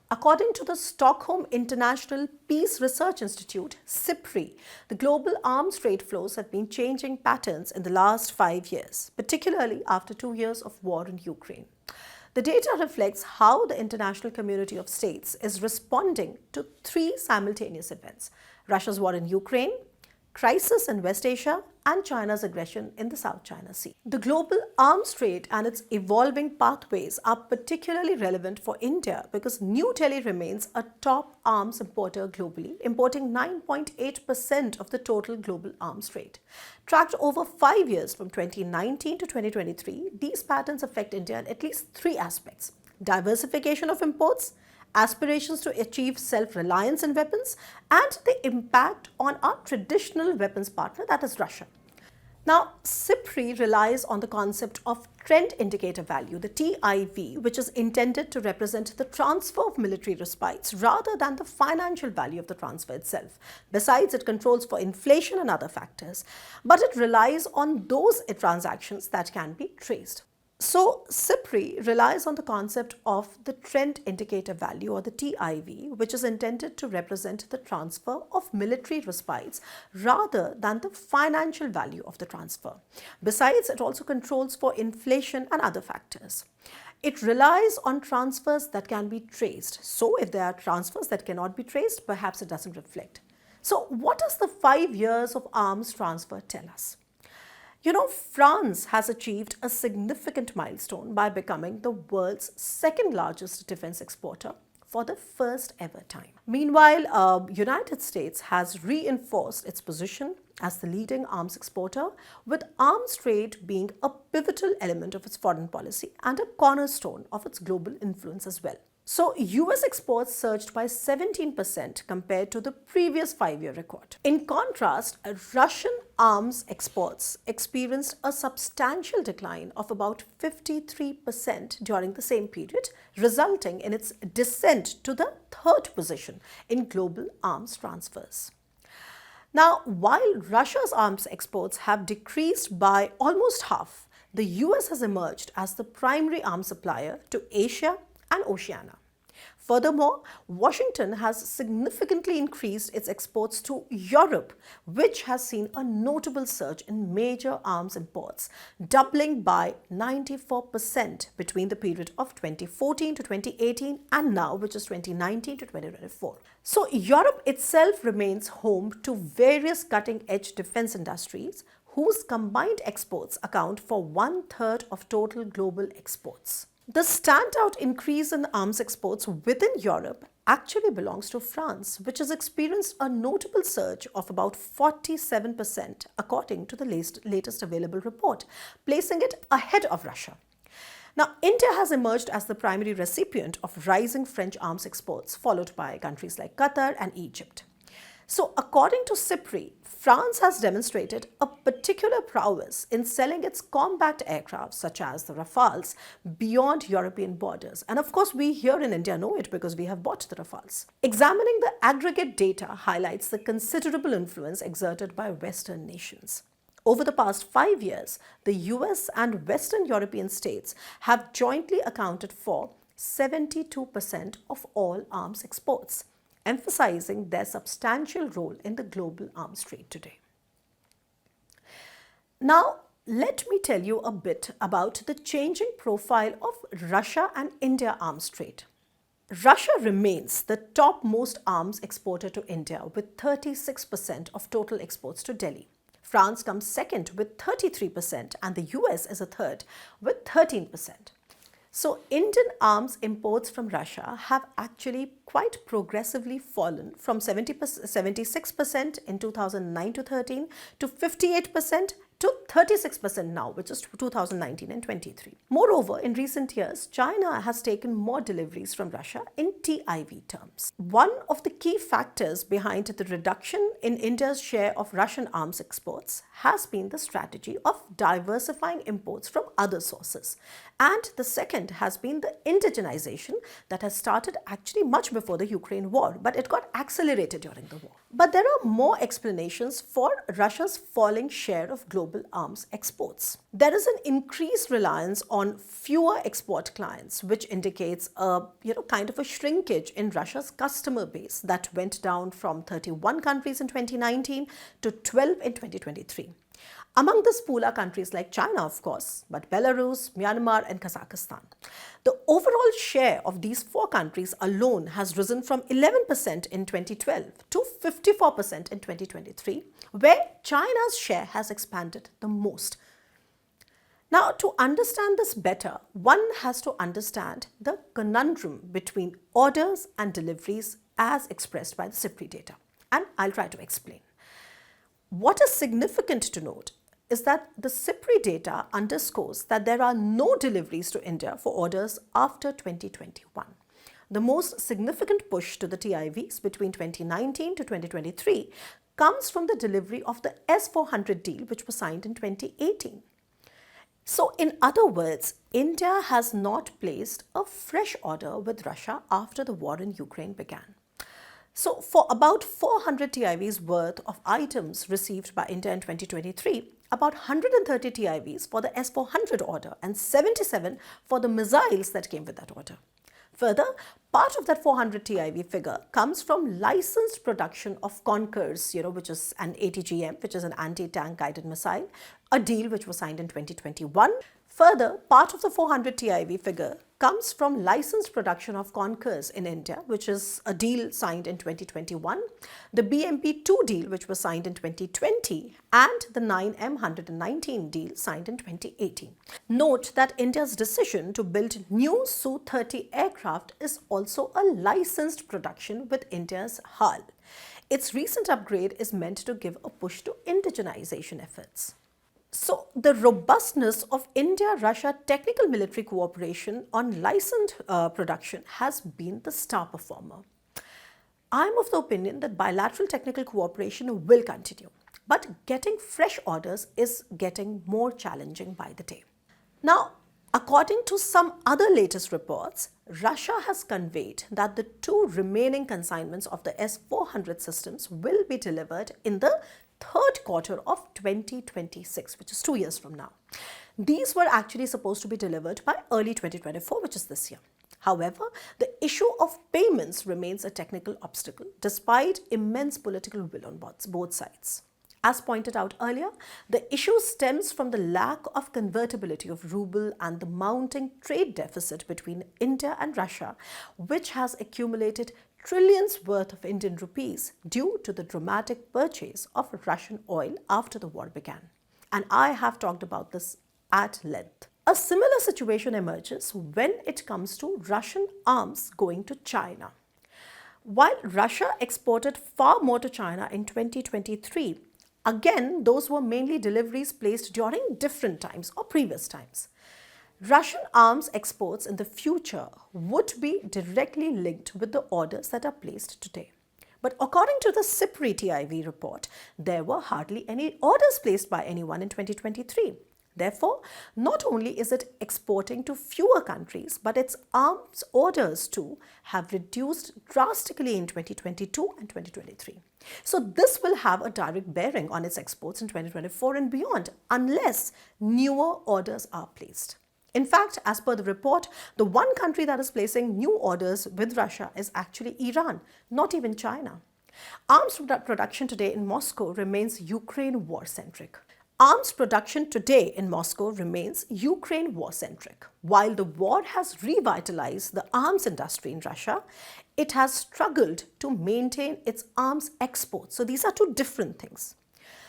According to the Stockholm International Peace Research Institute, SIPRI, the global arms trade flows have been changing patterns in the last 5 years, particularly after 2 years of war in Ukraine. The data reflects how the international community of states is responding to 3 simultaneous events: Russia's war in Ukraine, crisis in West Asia, and China's aggression in the South China Sea. The global arms trade and its evolving pathways are particularly relevant for India because New Delhi remains a top arms importer globally, importing 9.8% of the total global arms trade. Tracked over 5 years from 2019 to 2023, these patterns affect India in at least 3 aspects: diversification of imports, aspirations to achieve self-reliance in weapons, and the impact on our traditional weapons partner, that is Russia. Now, SIPRI relies on the concept of trend indicator value, the TIV, which is intended to represent the transfer of military respites rather than the financial value of the transfer itself. Besides, it controls for inflation and other factors, but it relies on those transactions that can be traced. So, SIPRI relies on the concept of the trend indicator value, or the TIV, which is intended to represent the transfer of military respites rather than the financial value of the transfer. Besides, it also controls for inflation and other factors. It relies on transfers that can be traced. So, if there are transfers that cannot be traced, perhaps it doesn't reflect. So, what does the 5 years of arms transfer tell us? France has achieved a significant milestone by becoming the world's second largest defense exporter for the first ever time. Meanwhile, United States has reinforced its position as the leading arms exporter, with arms trade being a pivotal element of its foreign policy and a cornerstone of its global influence as well. So, US exports surged by 17% compared to the previous 5-year record. In contrast, Russian arms exports experienced a substantial decline of about 53% during the same period, resulting in its descent to the 3rd position in global arms transfers. Now, while Russia's arms exports have decreased by almost half, the US has emerged as the primary arms supplier to Asia and Oceania. Furthermore, Washington has significantly increased its exports to Europe, which has seen a notable surge in major arms imports, doubling by 94% between the period of 2014 to 2018 and now, which is 2019 to 2024. So, Europe itself remains home to various cutting-edge defense industries whose combined exports account for 1/3 of total global exports. The standout increase in arms exports within Europe actually belongs to France, which has experienced a notable surge of about 47% according to the latest available report, placing it ahead of Russia. Now, India has emerged as the primary recipient of rising French arms exports, followed by countries like Qatar and Egypt. So, according to SIPRI, France has demonstrated a particular prowess in selling its combat aircraft, such as the Rafales, beyond European borders. And of course, we here in India know it because we have bought the Rafales. Examining the aggregate data highlights the considerable influence exerted by Western nations. Over the past 5 years, the US and Western European states have jointly accounted for 72% of all arms exports, emphasizing their substantial role in the global arms trade today. Now, let me tell you a bit about the changing profile of Russia and India arms trade. Russia remains the topmost arms exporter to India with 36% of total exports to Delhi. France comes second with 33% and the US is a third with 13%. So, Indian arms imports from Russia have actually quite progressively fallen from 76% in 2009 to 13 to 58% to 36% now, which is 2019 and 23. Moreover, in recent years, China has taken more deliveries from Russia in TIV terms. One of the key factors behind the reduction in India's share of Russian arms exports has been the strategy of diversifying imports from other sources. And the second has been the indigenization that has started actually much before the Ukraine war, but it got accelerated during the war. But there are more explanations for Russia's falling share of global global arms exports. There is an increased reliance on fewer export clients, which indicates a kind of a shrinkage in Russia's customer base that went down from 31 countries in 2019 to 12 in 2023. Among this pool are countries like China, of course, but Belarus, Myanmar and Kazakhstan. The overall share of these four countries alone has risen from 11% in 2012 to 54% in 2023, where China's share has expanded the most. Now, to understand this better, one has to understand the conundrum between orders and deliveries as expressed by the SIPRI data. And I'll try to explain. What is significant to note is that the SIPRI data underscores that there are no deliveries to India for orders after 2021. The most significant push to the TIVs between 2019 to 2023 comes from the delivery of the S-400 deal, which was signed in 2018. So, in other words, India has not placed a fresh order with Russia after the war in Ukraine began. So, for about 400 TIVs worth of items received by India in 2023, about 130 TIVs for the S-400 order and 77 for the missiles that came with that order. Further, part of that 400 TIV figure comes from licensed production of Konkurs, which is an ATGM, which is an anti-tank guided missile, a deal which was signed in 2021. Further, part of the 400 TIV figure comes from licensed production of Konkurs in India, which is a deal signed in 2021, the BMP-2 deal, which was signed in 2020, and the 9M119 deal signed in 2018. Note that India's decision to build new Su-30 aircraft is also a licensed production with India's HAL. Its recent upgrade is meant to give a push to indigenization efforts. So, the robustness of India-Russia technical military cooperation on licensed production has been the star performer. I am of the opinion that bilateral technical cooperation will continue, but getting fresh orders is getting more challenging by the day. Now, according to some other latest reports, Russia has conveyed that the two remaining consignments of the S-400 systems will be delivered in the third quarter of 2026, which is 2 years from now. These were actually supposed to be delivered by early 2024, which is this year. However, the issue of payments remains a technical obstacle despite immense political will on both sides. As pointed out earlier, the issue stems from the lack of convertibility of ruble and the mounting trade deficit between India and Russia, which has accumulated trillions worth of Indian rupees due to the dramatic purchase of Russian oil after the war began. And I have talked about this at length. A similar situation emerges when it comes to Russian arms going to China. While Russia exported far more to China in 2023, again, those were mainly deliveries placed during different times or previous times. Russian arms exports in the future would be directly linked with the orders that are placed today. But according to the SIPRI TIV report, there were hardly any orders placed by anyone in 2023. Therefore, not only is it exporting to fewer countries, but its arms orders too have reduced drastically in 2022 and 2023. So this will have a direct bearing on its exports in 2024 and beyond, unless newer orders are placed. In fact, as per the report, the one country that is placing new orders with Russia is actually Iran, not even China. Arms production today in Moscow remains Ukraine war-centric. Arms production today in Moscow remains Ukraine war-centric. While the war has revitalized the arms industry in Russia, it has struggled to maintain its arms exports. So these are two different things.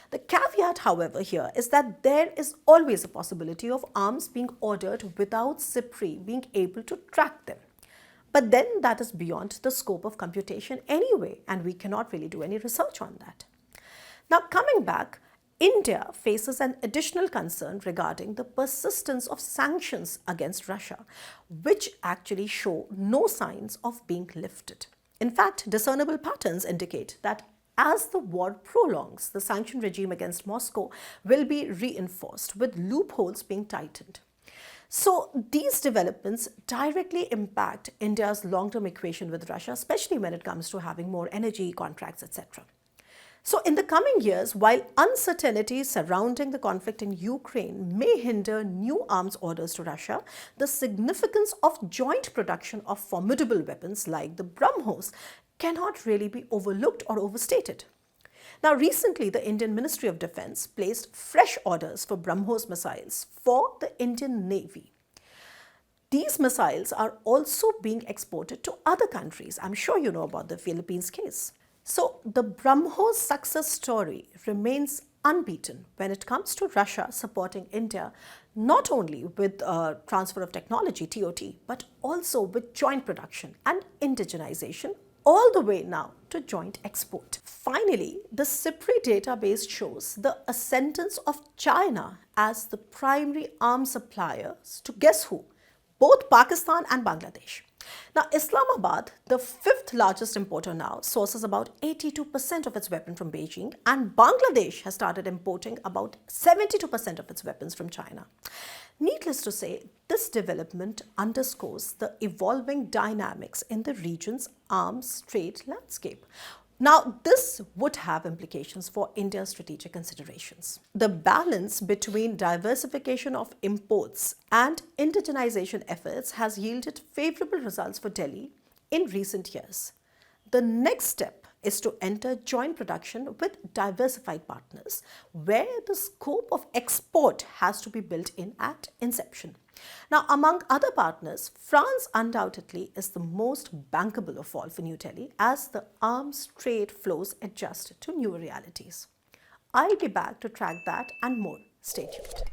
The caveat, however, here is that there is always a possibility of arms being ordered without SIPRI being able to track them. But then that is beyond the scope of computation anyway, and we cannot really do any research on that. Now, coming back, India faces an additional concern regarding the persistence of sanctions against Russia, which actually show no signs of being lifted. In fact, discernible patterns indicate that as the war prolongs, the sanction regime against Moscow will be reinforced, with loopholes being tightened. So these developments directly impact India's long-term equation with Russia, especially when it comes to having more energy contracts, etc. So, in the coming years, while uncertainty surrounding the conflict in Ukraine may hinder new arms orders to Russia, the significance of joint production of formidable weapons like the BrahMos cannot really be overlooked or overstated. Now, recently, the Indian Ministry of Defence placed fresh orders for BrahMos missiles for the Indian Navy. These missiles are also being exported to other countries. I'm sure you know about the Philippines case. So, the BrahMos success story remains unbeaten when it comes to Russia supporting India, not only with transfer of technology, TOT, but also with joint production and indigenization, all the way now to joint export. Finally, the SIPRI database shows the ascendance of China as the primary arms suppliers to guess who? Both Pakistan and Bangladesh. Now, Islamabad, the fifth largest importer now, sources about 82% of its weapons from Beijing, and Bangladesh has started importing about 72% of its weapons from China. Needless to say, this development underscores the evolving dynamics in the region's arms trade landscape. Now, this would have implications for India's strategic considerations. The balance between diversification of imports and indigenization efforts has yielded favorable results for Delhi in recent years. The next step is to enter joint production with diversified partners, where the scope of export has to be built in at inception. Now, among other partners, France undoubtedly is the most bankable of all for New Delhi as the arms trade flows adjust to newer realities. I'll be back to track that and more. Stay tuned.